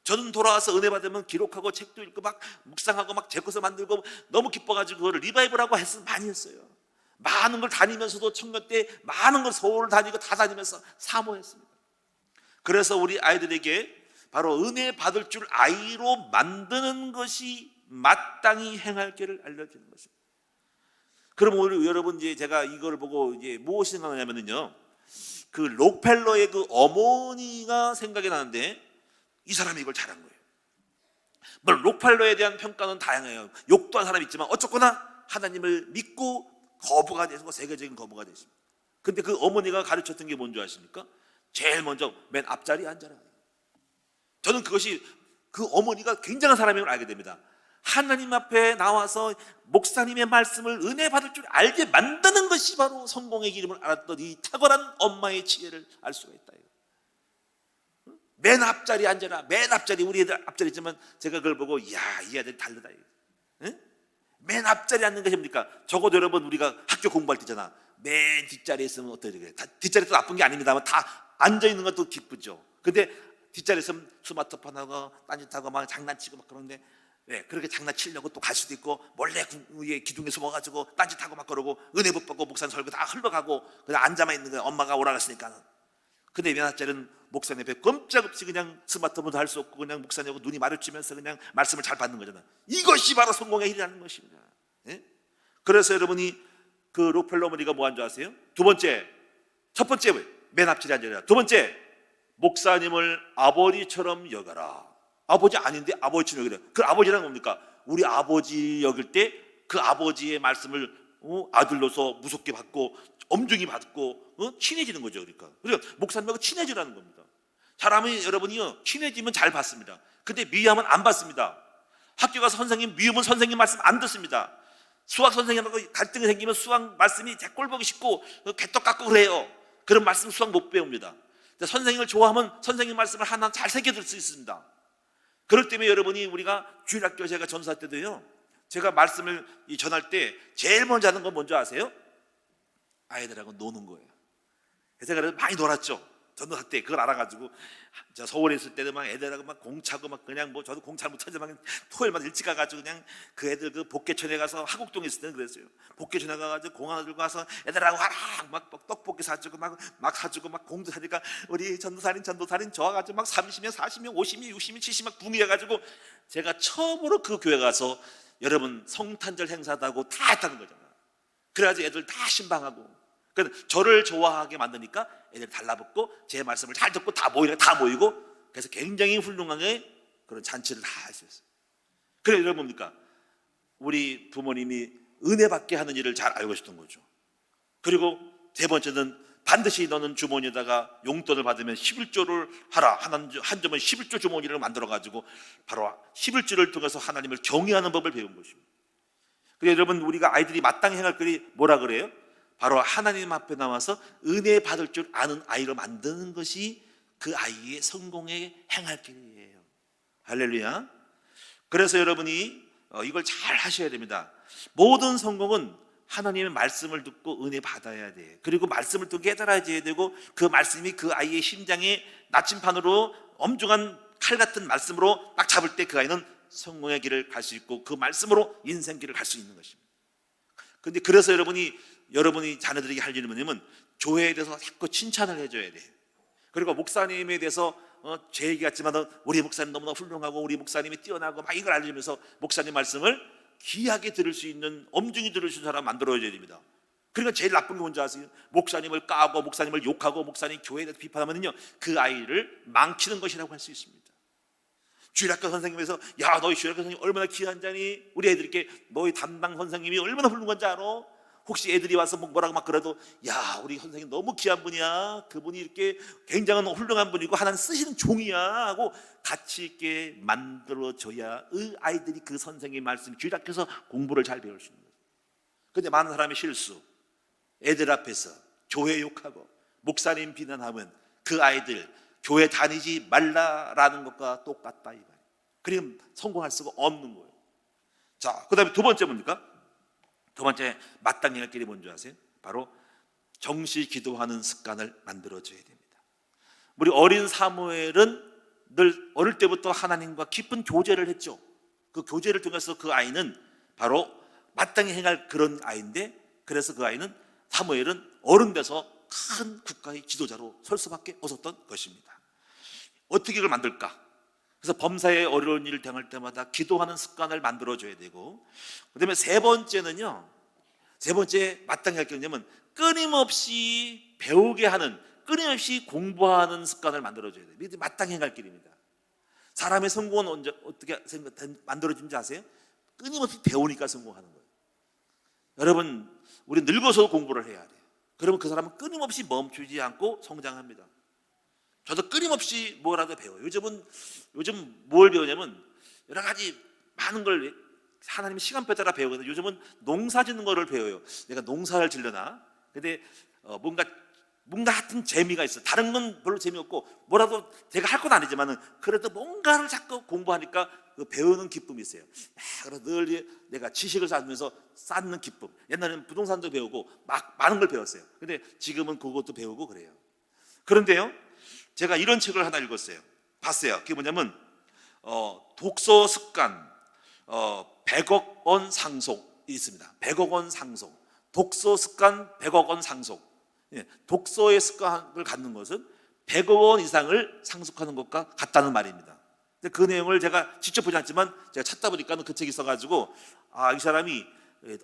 저는 돌아와서 은혜 받으면 기록하고 책도 읽고 막 묵상하고 막 제 것을 만들고 너무 기뻐가지고 그거를 리바이벌하고 많이 했어요. 많은 걸 다니면서도 청년 때 많은 걸 서울을 다니고 다 다니면서 사모했습니다. 그래서 우리 아이들에게 바로 은혜 받을 줄 아이로 만드는 것이 마땅히 행할 길을 알려주는 것입니다. 그럼 오늘 여러분, 이제 제가 이걸 보고 이제 무엇이 생각나냐면요, 그 록펠러의 그 어머니가 생각이 나는데 이 사람이 이걸 잘한 거예요. 물론 록펠러에 대한 평가는 다양해요. 욕도 한 사람이 있지만 어쨌거나 하나님을 믿고 거부가 되고 세계적인 거부가 됐습니다. 근데 그 어머니가 가르쳤던 게 뭔지 아십니까? 제일 먼저 맨 앞자리에 앉아라. 저는 그것이 그 어머니가 굉장한 사람인 걸 알게 됩니다. 하나님 앞에 나와서 목사님의 말씀을 은혜 받을 줄 알게 만드는 것이 바로 성공의 길임을 알았던 이 탁월한 엄마의 지혜를 알 수가 있다. 맨 앞자리에 앉아라. 맨 앞자리, 우리 애들 앞자리 있지만 제가 그걸 보고 이 애들 다르다. 맨 앞자리에 앉는 것이 뭡니까? 적어도 여러분, 우리가 학교 공부할 때잖아, 맨 뒷자리에 있으면 어떻게 돼? 뒷자리도 나쁜 게 아닙니다만 다 앉아있는 것도 기쁘죠. 근데 뒷자리에 있으면 스마트폰하고 딴짓하고 막 장난치고 막 그러는데, 그렇게 장난치려고 또 갈 수도 있고 몰래 위에 기둥에 숨어가지고 딴짓하고 막 그러고 은혜 못 받고 목사님 설교 다 흘러가고 그냥 앉아만 있는 거야. 엄마가 오라 그랬으니까는. 근데 맨 앞자리는 목사님 앞에 꼼짝없이 그냥 스마트폰도 할 수 없고 그냥 목사님하고 눈이 마주치면서 그냥 말씀을 잘 받는 거잖아. 이것이 바로 성공의 길이라는 것입니다. 그래서 여러분이 그 록펠러 어머니가 뭐 한 줄 아세요? 첫 번째 맨 앞자리에 앉아라. 두 번째, 목사님을 아버지처럼 여겨라. 아버지 아닌데 아버지처럼 여기래. 그 아버지란 뭡니까? 우리 아버지 여길 때 그 아버지의 말씀을 아들로서 무섭게 받고 엄중히 받고 친해지는 거죠. 그러니까 목사님하고 친해지라는 겁니다. 사람이 여러분이요, 친해지면 잘 받습니다. 근데 미워하면 안 받습니다. 학교 가서 선생님 미우면 선생님 말씀 안 듣습니다. 수학 선생님하고 갈등이 생기면 수학 말씀이 제 꼴 보기 싫고 개떡 같고 그래요. 그런 말씀 수학 못 배웁니다. 선생님을 좋아하면 선생님 말씀을 하나 잘 새겨들 수 있습니다. 그럴 때문에 여러분이, 우리가 주일학교 제가 전수할 때도요, 제가 말씀을 전할 때 제일 먼저 하는 건 뭔지 아세요? 아이들하고 노는 거예요. 그래서 제가 많이 놀았죠. 전도사 때 그걸 알아가지고 저 서울에 있을 때는 막 애들하고 막 공차고 막 그냥 뭐 저도 공차 못하지만 토요일마다 일찍 가가지고 그냥 그 애들 그 복개천에 가서 하곡동에 있을 때는 그랬어요. 복개천에 가가지고 공 하나 들고 가서 애들하고 하락 막 떡볶이 사주고 막 사주고 막 공도 사니까 우리 전도사님 좋아가지고 막 30명 40명 50명 60명 70명 막 붕이해가지고 제가 처음으로 그 교회 가서 여러분 성탄절 행사도 다 했다는 거잖아. 그래가지고 애들 다 신방하고 저를 좋아하게 만드니까 애들 달라붙고 제 말씀을 잘 듣고 다 모이고 그래서 굉장히 훌륭하게 그런 잔치를 다 했었어요. 그래 여러분 뭡니까? 우리 부모님이 은혜 받게 하는 일을 잘 알고 있었던 거죠. 그리고 세 번째는 반드시 너는 주머니에다가 용돈을 받으면 11조를 하라. 한 점은 11조 주머니를 만들어가지고 바로 11조를 통해서 하나님을 경외하는 법을 배운 것입니다. 그래서 여러분 우리가 아이들이 마땅히 행할 길이 뭐라 그래요? 바로 하나님 앞에 나와서 은혜 받을 줄 아는 아이로 만드는 것이 그 아이의 성공의 행할 길이에요. 할렐루야. 그래서 여러분이 이걸 잘 하셔야 됩니다. 모든 성공은 하나님의 말씀을 듣고 은혜 받아야 돼. 그리고 말씀을 듣고 깨달아야 되고 그 말씀이 그 아이의 심장에 나침판으로 엄중한 칼 같은 말씀으로 딱 잡을 때 그 아이는 성공의 길을 갈 수 있고 그 말씀으로 인생길을 갈 수 있는 것입니다. 그런데 그래서 여러분이 자녀들에게 할 일은 뭐냐면 교회에 대해서 자꾸 칭찬을 해줘야 돼요. 그리고 목사님에 대해서 제 얘기 같지만 우리 목사님 너무나 훌륭하고 우리 목사님이 뛰어나고 막 이걸 알려주면서 목사님 말씀을 귀하게 들을 수 있는 엄중히 들을 수 있는 사람 만들어줘야 됩니다. 그러니까 제일 나쁜 게 뭔지 아세요? 목사님을 까고 목사님을 욕하고 목사님 교회에 대해서 비판하면요 그 아이를 망치는 것이라고 할 수 있습니다. 주일학교 선생님에서 야 너희 주일학교 선생님 얼마나 귀한 자니? 우리 애들께 너희 담당 선생님이 얼마나 훌륭한 자 알아? 혹시 애들이 와서 뭐라고 막 그래도 야 우리 선생님 너무 귀한 분이야, 그분이 이렇게 굉장한 훌륭한 분이고 하나님 쓰시는 종이야 하고 가치 있게 만들어줘야 아이들이 그 선생님 말씀 주일학교에서 공부를 잘 배울 수 있는 거예요. 그런데 많은 사람의 실수, 애들 앞에서 교회 욕하고 목사님 비난하면 그 아이들 교회 다니지 말라라는 것과 똑같다 이 말이에요. 그럼 성공할 수가 없는 거예요. 자, 그 다음에 두 번째 뭡니까? 두 번째 마땅히 할 길이 뭔지 아세요? 바로 정시 기도하는 습관을 만들어줘야 됩니다. 우리 어린 사무엘은 늘 어릴 때부터 하나님과 깊은 교제를 했죠. 그 교제를 통해서 그 아이는 바로 마땅히 행할 그런 아이인데, 그래서 그 아이는 사무엘은 어른 돼서 큰 국가의 지도자로 설 수밖에 없었던 것입니다. 어떻게 이걸 만들까? 그래서 범사에 어려운 일을 당할 때마다 기도하는 습관을 만들어줘야 되고, 그 다음에 세 번째는요, 세 번째 마땅히 할 게 뭐냐면 끊임없이 배우게 하는, 끊임없이 공부하는 습관을 만들어줘야 돼요. 이게 마땅히 할 길입니다. 사람의 성공은 언제 어떻게 만들어진지 아세요? 끊임없이 배우니까 성공하는 거예요. 여러분, 우리 늙어서 공부를 해야 돼요. 그러면 그 사람은 끊임없이 멈추지 않고 성장합니다. 저도 끊임없이 뭐라도 배워요. 요즘 뭘 배우냐면 여러 가지 많은 걸 하나님의 시간표에 따라 배우거든요. 요즘은 농사 짓는 거를 배워요. 내가 농사를 지려나? 근데 뭔가 하여튼 재미가 있어. 다른 건 별로 재미없고 뭐라도 제가 할 건 아니지만은 그래도 뭔가를 자꾸 공부하니까 그 배우는 기쁨이 있어요. 그래서 늘 내가 지식을 쌓으면서 쌓는 기쁨. 옛날에는 부동산도 배우고 막 많은 걸 배웠어요. 근데 지금은 그것도 배우고 그래요. 그런데요, 제가 이런 책을 하나 읽었어요. 봤어요. 그게 뭐냐면 독서 습관 100억 원 상속이 있습니다. 100억 원 상속. 독서 습관 100억 원 상속. 독서의 습관을 갖는 것은 100억 원 이상을 상속하는 것과 같다는 말입니다. 근데 그 내용을 제가 직접 보지 않지만 제가 찾다 보니까는 그 책이 있어가지고 이 사람이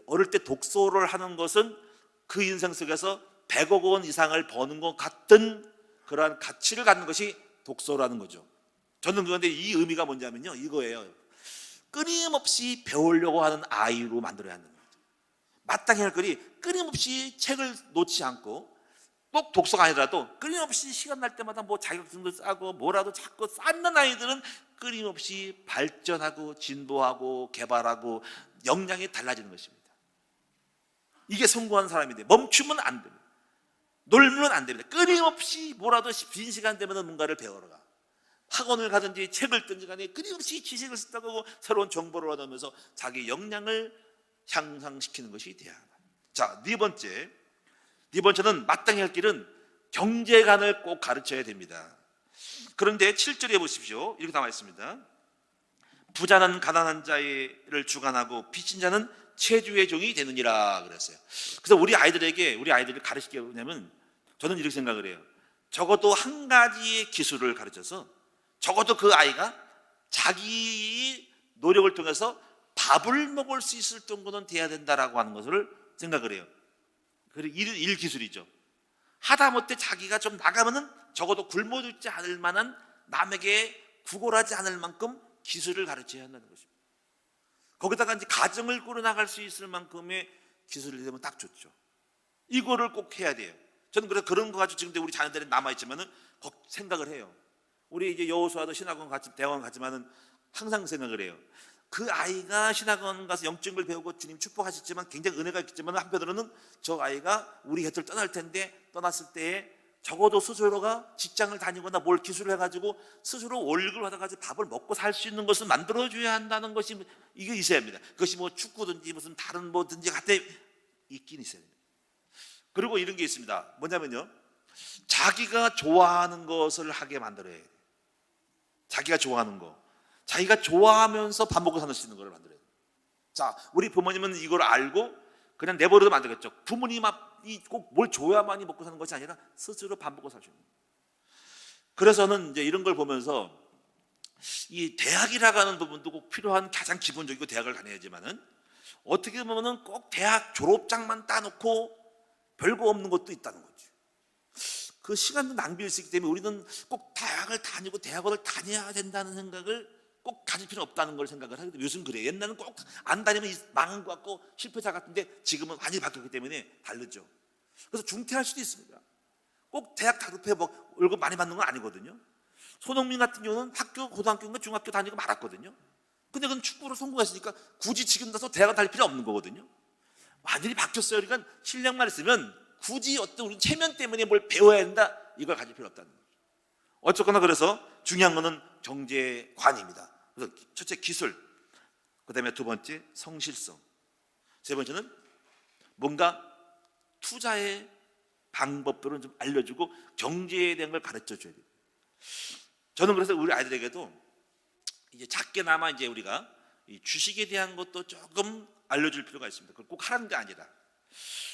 어릴 때 독서를 하는 것은 그 인생 속에서 100억 원 이상을 버는 것 같은 그러한 가치를 갖는 것이 독서라는 거죠. 저는 그런데 이 의미가 뭐냐면요, 이거예요. 끊임없이 배우려고 하는 아이로 만들어야 하는 거죠. 마땅히 할 거리 끊임없이 책을 놓지 않고, 꼭 독서가 아니더라도 끊임없이 시간 날 때마다 뭐 자격증도 싸고 뭐라도 자꾸 쌓는 아이들은 끊임없이 발전하고 진보하고 개발하고 역량이 달라지는 것입니다. 이게 성공한 사람인데 멈추면 안 됩니다. 놀면 안 됩니다. 끊임없이 뭐라도 빈 시간 되면 뭔가를 배우러 가. 학원을 가든지 책을 든지 간에 끊임없이 지식을 습득하고 새로운 정보를 얻으면서 자기 역량을 향상시키는 것이 돼야 합니다. 자, 네 번째는 마땅히 할 길은 경제관을 꼭 가르쳐야 됩니다. 그런데 7절에 보십시오. 이렇게 나와 있습니다. 부자는 가난한 자를 주관하고 빚진 자는 채주의 종이 되느니라 그랬어요. 그래서 우리 아이들을 가르치게 뭐냐면 저는 이렇게 생각을 해요. 적어도 한 가지의 기술을 가르쳐서 적어도 그 아이가 자기 노력을 통해서 밥을 먹을 수 있을 정도는 돼야 된다라고 하는 것을 생각을 해요. 그리고 일 기술이죠. 하다못해 자기가 좀 나가면은 적어도 굶어 죽지 않을 만한, 남에게 구걸하지 않을 만큼 기술을 가르쳐야 한다는 것입니다. 거기다가 이제 가정을 꾸려나갈 수 있을 만큼의 기술이 되면 딱 좋죠. 이거를 꼭 해야 돼요. 저는 그래서 그런 거 가지고 지금 우리 자녀들이 남아있지만은 생각을 해요. 우리 이제 여호수아도 신학원 같이 대학원 갔지만은 항상 생각을 해요. 그 아이가 신학원 가서 영적인 걸 배우고 주님 축복하셨지만 굉장히 은혜가 있겠지만 한편으로는 저 아이가 우리 곁을 떠날 텐데, 떠났을 때에 적어도 스스로가 직장을 다니거나 뭘 기술을 해가지고 스스로 월급을 받아가지고 밥을 먹고 살 수 있는 것을 만들어줘야 한다는 것이 이게 있어야 합니다. 그것이 뭐 축구든지 무슨 다른 뭐든지 같아 있긴 있어야 됩니다. 그리고 이런 게 있습니다. 뭐냐면요, 자기가 좋아하는 것을 하게 만들어야 돼요. 자기가 좋아하는 거, 자기가 좋아하면서 밥 먹고 사는 수 있는 걸 만들어야 돼요. 자, 우리 부모님은 이걸 알고 그냥 내버려두면 안 되겠죠. 부모님이 꼭 뭘 줘야만이 먹고 사는 것이 아니라 스스로 밥 먹고 살 수 있는 거예요. 그래서는 이제 이런 걸 보면서 이 대학이라고 하는 부분도 꼭 필요한, 가장 기본적이고 대학을 다녀야지만은 어떻게 보면은 꼭 대학 졸업장만 따놓고 별거 없는 것도 있다는 거죠. 그 시간도 낭비일 수 있기 때문에 우리는 꼭 대학을 다니고 대학원을 다녀야 된다는 생각을 꼭 가질 필요는 없다는 걸 생각을 하거든요. 요즘 그래요. 옛날에는 꼭 안 다니면 망한 것 같고 실패자 같은데 지금은 많이 바뀌었기 때문에 다르죠. 그래서 중퇴할 수도 있습니다. 꼭 대학 졸업해 월급 많이 받는 건 아니거든요. 손흥민 같은 경우는 학교, 고등학교인가 중학교 다니고 말았거든요. 근데 그건 축구로 성공했으니까 굳이 지금 가서 대학을 다닐 필요 없는 거거든요. 완전히 바뀌었어요. 그러니까 실력만 있으면 굳이 어떤 우리 체면 때문에 뭘 배워야 된다, 이걸 가질 필요 없다는 거죠. 어쨌거나 그래서 중요한 거는 경제관입니다. 그래서 첫째 기술, 그 다음에 두 번째 성실성, 세 번째는 뭔가 투자의 방법들은 좀 알려주고 경제에 대한 걸 가르쳐 줘야 돼요. 저는 그래서 우리 아이들에게도 이제 작게나마 이제 우리가 이 주식에 대한 것도 조금 알려줄 필요가 있습니다. 그걸 꼭 하라는 게 아니라,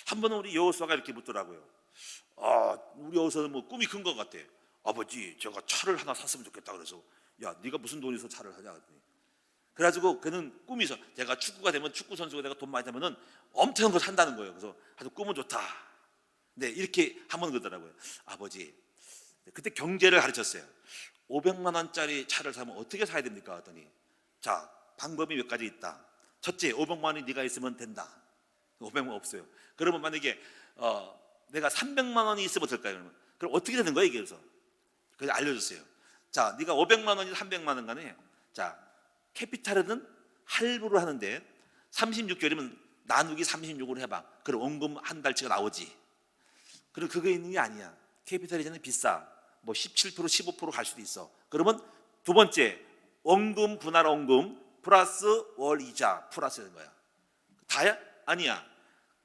한 번은 우리 여호수아가 이렇게 묻더라고요. 우리 여호수아는 뭐 꿈이 큰 것 같아. 아버지, 제가 차를 하나 샀으면 좋겠다. 그래서 야, 네가 무슨 돈이 있어 차를 하냐 그랬더니, 그래가지고 그는 꿈이 있어. 제가 축구가 되면, 축구 선수가 내가 돈 많이 되면은 엄청난 걸 산다는 거예요. 그래서 아주 꿈은 좋다. 네, 이렇게 한 번 그러더라고요. 아버지, 그때 경제를 가르쳤어요. 500만 원짜리 차를 사면 어떻게 사야 됩니까? 그랬더니, 자, 방법이 몇 가지 있다. 첫째, 500만 원이 네가 있으면 된다. 500만 원 없어요. 그러면 만약에 내가 300만 원이 있으면 어떨까요? 그럼 어떻게 되는 거예요? 이게 그래서 알려줬어요. 자, 네가 500만 원이 300만 원 간에, 자, 캐피탈은 할부로 하는데 36개월이면 나누기 36으로 해봐. 그럼 원금 한 달치가 나오지. 그럼 그게 있는 게 아니야. 캐피탈 이자는 비싸. 뭐 17%, 15% 갈 수도 있어. 그러면 두 번째, 원금 분할 원금 플러스 월 이자 플러스 되는 거야. 다야? 아니야.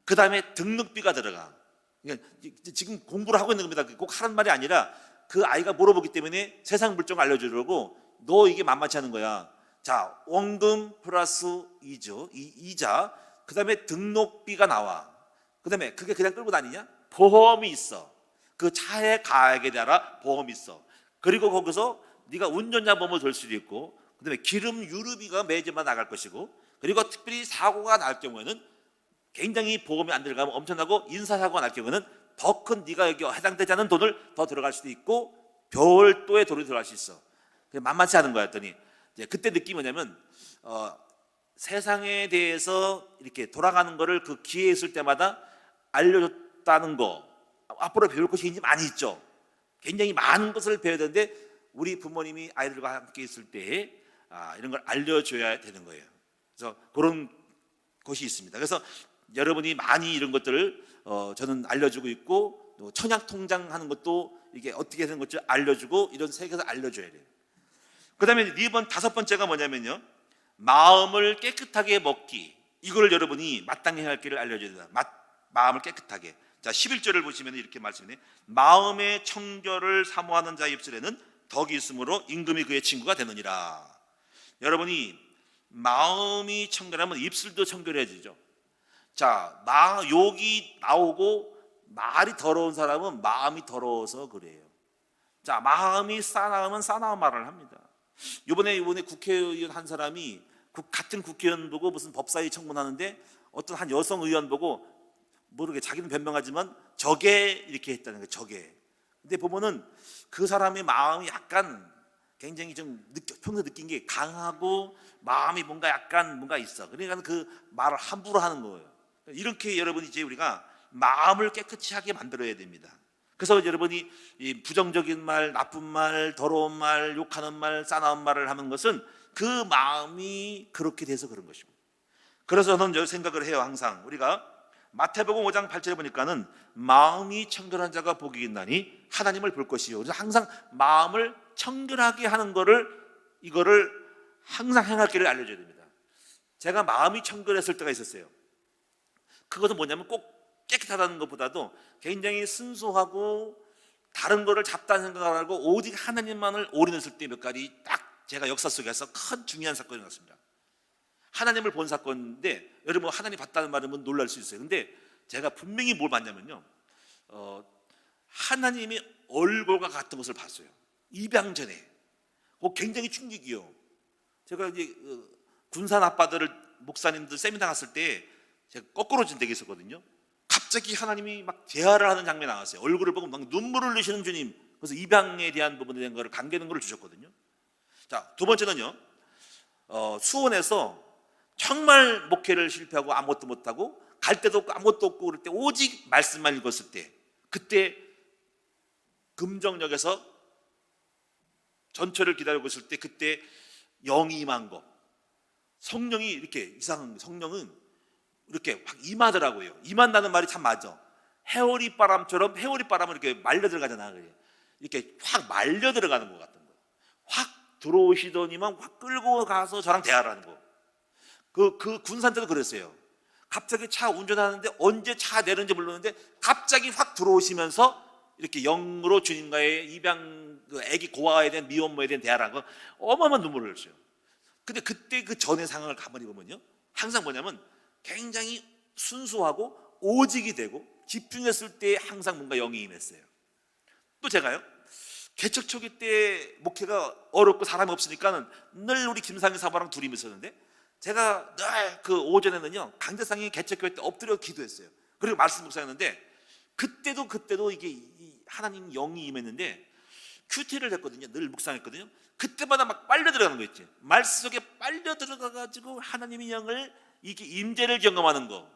그 다음에 등록비가 들어가. 그러니까 지금 공부를 하고 있는 겁니다. 꼭 하란 말이 아니라 그 아이가 물어보기 때문에 세상 물정 알려주려고, 너 이게 만만치 않은 거야. 자, 원금 플러스 이자, 그 다음에 등록비가 나와. 그 다음에 그게 그냥 끌고 다니냐? 보험이 있어. 그 차의 가액에 따라 보험이 있어. 그리고 거기서 네가 운전자 보험을 들 수도 있고, 그 다음에 기름 유류비가 매주마다 나갈 것이고, 그리고 특별히 사고가 날 경우에는 굉장히 보험이 안 들어가면 엄청나고, 인사사고가 날 경우에는 더 큰, 네가 여기 해당되지 않은 돈을 더 들어갈 수도 있고, 별도의 돈이 들어갈 수 있어. 만만치 않은 거였더니, 이제 그때 느낌이 뭐냐면, 세상에 대해서 이렇게 돌아가는 거를 그 기회 있을 때마다 알려줬다는 거. 앞으로 배울 것이 굉장히 많이 있죠. 굉장히 많은 것을 배워야 되는데, 우리 부모님이 아이들과 함께 있을 때에 이런 걸 알려줘야 되는 거예요. 그래서 그런 것이 있습니다. 그래서 여러분이 많이 이런 것들을 저는 알려주고 있고, 또 청약 통장 하는 것도 이게 어떻게 되는 것을 알려주고, 이런 세계에서 알려줘야 돼요. 그 다음에 다섯 번째가 뭐냐면요, 마음을 깨끗하게 먹기. 이거를 여러분이 마땅히 해야 할 길을 알려줘야 된다. 마음을 깨끗하게. 자, 11절을 보시면 이렇게 말씀해. 마음의 청결을 사모하는 자의 입술에는 덕이 있으므로 임금이 그의 친구가 되느니라. 여러분이 마음이 청결하면 입술도 청결해지죠. 자, 욕이 나오고 말이 더러운 사람은 마음이 더러워서 그래요. 자, 마음이 싸나우면 싸나운 말을 합니다. 이번에 국회의원 한 사람이 같은 국회의원 보고 무슨 법사위 청문하는데 어떤 한 여성 의원 보고 모르게 자기는 변명하지만 저게 이렇게 했다는 거예요. 저게. 근데 보면은 그 사람의 마음이 약간 굉장히 좀 평소 느낀 게 강하고 마음이 뭔가 있어. 그러니까 그 말을 함부로 하는 거예요. 이렇게 여러분이 이제 우리가 마음을 깨끗이 하게 만들어야 됩니다. 그래서 여러분이 이 부정적인 말, 나쁜 말, 더러운 말, 욕하는 말, 싸나운 말을 하는 것은 그 마음이 그렇게 돼서 그런 것입니다. 그래서 저는 생각을 해요. 항상 우리가 마태복음 5장 8절에 보니까는 마음이 청결한 자가 복이 있나니 하나님을 볼 것이요. 그래서 항상 마음을 청결하게 하는 이거를 항상 행할 길을 알려줘야 됩니다. 제가 마음이 청결했을 때가 있었어요. 그것은 뭐냐면 꼭 깨끗하다는 것보다도 굉장히 순수하고 다른 거를 잡다는 생각을 하고 오직 하나님만을 올인했을 때 몇 가지 딱 제가 역사 속에서 큰 중요한 사건이 났습니다. 하나님을 본 사건인데 여러분 하나님 봤다는 말이면 놀랄 수 있어요. 근데 제가 분명히 뭘 봤냐면요, 하나님이 얼굴과 같은 것을 봤어요. 입양 전에. 굉장히 충격이요. 제가 이제 군산 아빠들을 목사님들 세미나 갔을 때 제가 거꾸로 진되게 있었거든요. 갑자기 하나님이 막 대화를 하는 장면이 나왔어요. 얼굴을 보고 막 눈물을 흘리시는 주님. 그래서 입양에 대한 부분에 대한 거를 감개는 거를 주셨거든요. 자, 두 번째는요, 수원에서 정말 목회를 실패하고 아무것도 못하고 갈 데도 없고 아무것도 없고 그럴 때 오직 말씀만 읽었을 때, 그때 금정역에서 전철을 기다리고 있을 때 그때 영이 임한 거, 성령이 이렇게 이상한, 성령은 이렇게 확 임하더라고요. 임한다는 말이 참 맞아. 해오리 바람처럼, 해오리 바람은 이렇게 말려 들어가잖아. 이렇게 확 말려 들어가는 것 같은 거. 확 들어오시더니만 확 끌고 가서 저랑 대화를 하는 거. 그 군산 때도 그랬어요. 갑자기 차 운전하는데 언제 차 내렸는지 모르는데 갑자기 확 들어오시면서 이렇게 영으로 주님과의 입양, 그 아기 고아에 대한 미혼모에 대한 대화를 한 거 어마어마한 눈물을 흘렸어요. 근데 그때 그 전의 상황을 가만히 보면요, 항상 뭐냐면 굉장히 순수하고 오직이 되고 집중했을 때 항상 뭔가 영이 임했어요. 또 제가요, 개척 초기 때 목회가 어렵고 사람이 없으니까는 늘 우리 김상희 사모랑 둘이 있었는데 제가 늘 그 오전에는요 강대상이 개척교회 때 엎드려 기도했어요. 그리고 말씀 묵상했는데 그때도 이게 하나님 영이 임했는데 큐티를 했거든요. 늘 묵상했거든요. 그때마다 막 빨려 들어가는 거 있지. 말씀 속에 빨려 들어가가지고 하나님의 영을 이게 임재를 경험하는 거.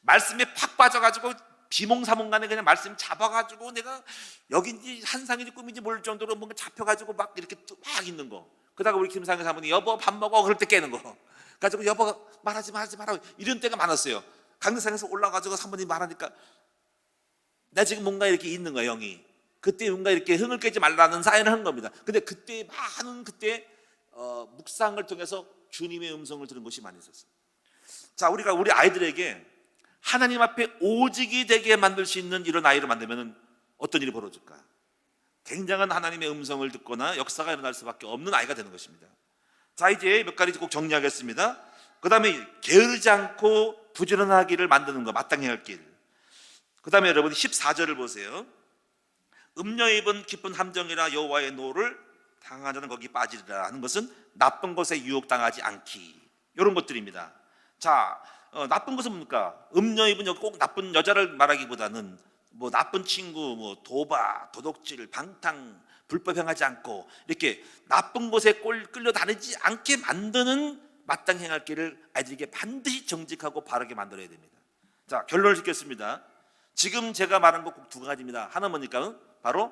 말씀에 팍 빠져가지고 비몽사몽간에 그냥 말씀 잡아가지고 내가 여긴지 한상인지 꿈인지 모를 정도로 뭔가 잡혀가지고 막 이렇게 막 있는 거. 그러다가 우리 김상희 사모님 여보 밥 먹어 그럴 때 깨는 거. 가지고 여보 말하지 마라 이런 때가 많았어요. 강대상에서 올라가지고 사모님 말하니까 나 지금 뭔가 이렇게 있는 거야 영이. 그때 뭔가 이렇게 흥을 깨지 말라는 사인을 하는 겁니다. 근데 그때 많은 묵상을 통해서 주님의 음성을 들은 것이 많이 있었어요. 자, 우리가 우리 아이들에게 하나님 앞에 오직이 되게 만들 수 있는 이런 아이를 만들면 어떤 일이 벌어질까? 굉장한 하나님의 음성을 듣거나 역사가 일어날 수밖에 없는 아이가 되는 것입니다. 자, 이제 몇 가지 꼭 정리하겠습니다. 그 다음에 게으르지 않고 부지런하기를 만드는 것, 마땅히 할 길. 그 다음에 여러분 14절을 보세요. 음녀 입은 깊은 함정이라 여호와의 노를 당한 자는 거기 빠지리라 하는 것은 나쁜 것에 유혹당하지 않기, 이런 것들입니다. 자, 나쁜 것은 뭡니까? 음녀 입은 꼭 나쁜 여자를 말하기보다는 뭐 나쁜 친구, 뭐 도박, 도둑질, 방탕, 불법 행하지 않고 이렇게 나쁜 곳에 끌려다니지 않게 만드는 마땅히 행할 길을 아이들에게 반드시 정직하고 바르게 만들어야 됩니다. 자, 결론을 짓겠습니다. 지금 제가 말한 것 꼭 두 가지입니다. 하나 뭐니까 바로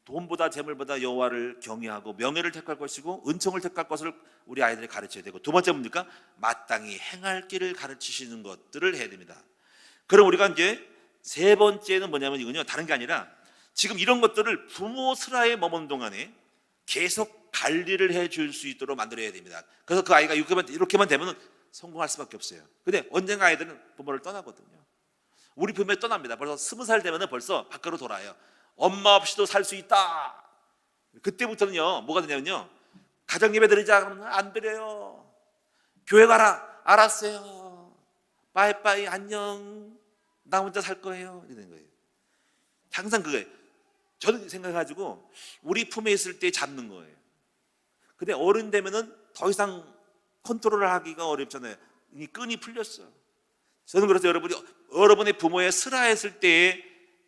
돈보다 재물보다 여호와를 경외하고 명예를 택할 것이고 은총을 택할 것을 우리 아이들에 가르쳐야 되고, 두 번째 뭡니까? 마땅히 행할 길을 가르치시는 것들을 해야 됩니다. 그럼 우리가 이제 세 번째는 뭐냐면 이건요, 다른 게 아니라 지금 이런 것들을 부모 슬하에 머문 동안에 계속 관리를 해줄 수 있도록 만들어야 됩니다. 그래서 그 아이가 이렇게만 되면 성공할 수밖에 없어요. 근데 언젠가 아이들은 부모를 떠나거든요. 우리 부모에 떠납니다. 벌써 20살 되면 벌써 밖으로 돌아요. 엄마 없이도 살 수 있다. 그때부터는요, 뭐가 되냐면요, 가정 예배 드리자 그러면 안 드려요. 교회 가라. 알았어요. 빠이빠이 안녕. 나 혼자 살 거예요. 이런 거예요. 항상 그거예요. 저는 생각해가지고 우리 품에 있을 때 잡는 거예요. 근데 어른 되면은 더 이상 컨트롤을 하기가 어렵잖아요. 이 끈이 풀렸어. 저는 그래서 여러분의 부모의 슬하했을 때에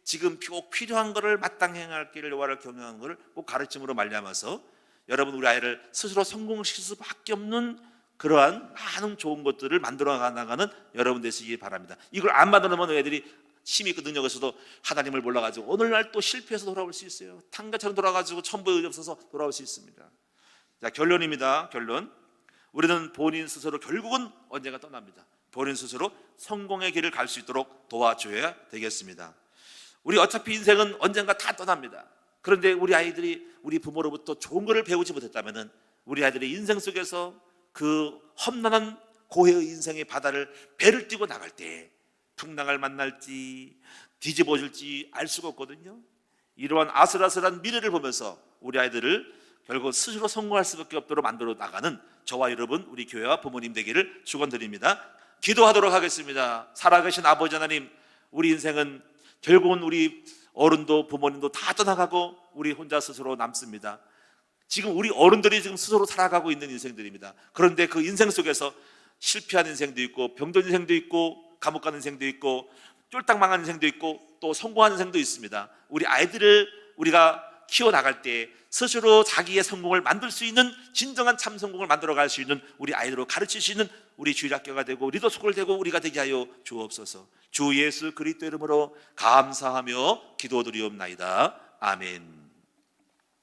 지금 꼭 필요한 것을 마땅히 행할 길을 여호와를 경외하는 것을 꼭 가르침으로 말미암아서 여러분 우리 아이를 스스로 성공시킬 수밖에 없는 그러한 많은 좋은 것들을 만들어 나가는 여러분 되시기 바랍니다. 이걸 안 만들어놓으면 애들이 힘이 있고 능력이 있어도 하나님을 몰라가지고 오늘날 또 실패해서 돌아올 수 있어요. 탕자처럼 돌아가지고 천부의 없어서 돌아올 수 있습니다. 자, 결론입니다. 결론. 우리는 본인 스스로 결국은 언젠가 떠납니다. 본인 스스로 성공의 길을 갈 수 있도록 도와줘야 되겠습니다. 우리 어차피 인생은 언젠가 다 떠납니다. 그런데 우리 아이들이 우리 부모로부터 좋은 것을 배우지 못했다면 우리 아이들의 인생 속에서 그 험난한 고해의 인생의 바다를 배를 띄고 나갈 때 풍랑을 만날지 뒤집어질지 알 수가 없거든요. 이러한 아슬아슬한 미래를 보면서 우리 아이들을 결국 스스로 성공할 수밖에 없도록 만들어 나가는 저와 여러분 우리 교회와 부모님 되기를 축원드립니다. 기도하도록 하겠습니다. 살아계신 아버지 하나님, 우리 인생은 결국은 우리 어른도 부모님도 다 떠나가고 우리 혼자 스스로 남습니다. 지금 우리 어른들이 지금 스스로 살아가고 있는 인생들입니다. 그런데 그 인생 속에서 실패한 인생도 있고 병든 인생도 있고 감옥 가는 인생도 있고 쫄딱 망한 인생도 있고 또 성공한 인생도 있습니다. 우리 아이들을 우리가 키워나갈 때 스스로 자기의 성공을 만들 수 있는 진정한 참 성공을 만들어갈 수 있는 우리 아이들을 가르칠 수 있는 우리 주일학교가 되고 리더스쿨 되고 우리가 되게 하여 주옵소서. 주 예수 그리스도 이름으로 감사하며 기도드리옵나이다. 아멘.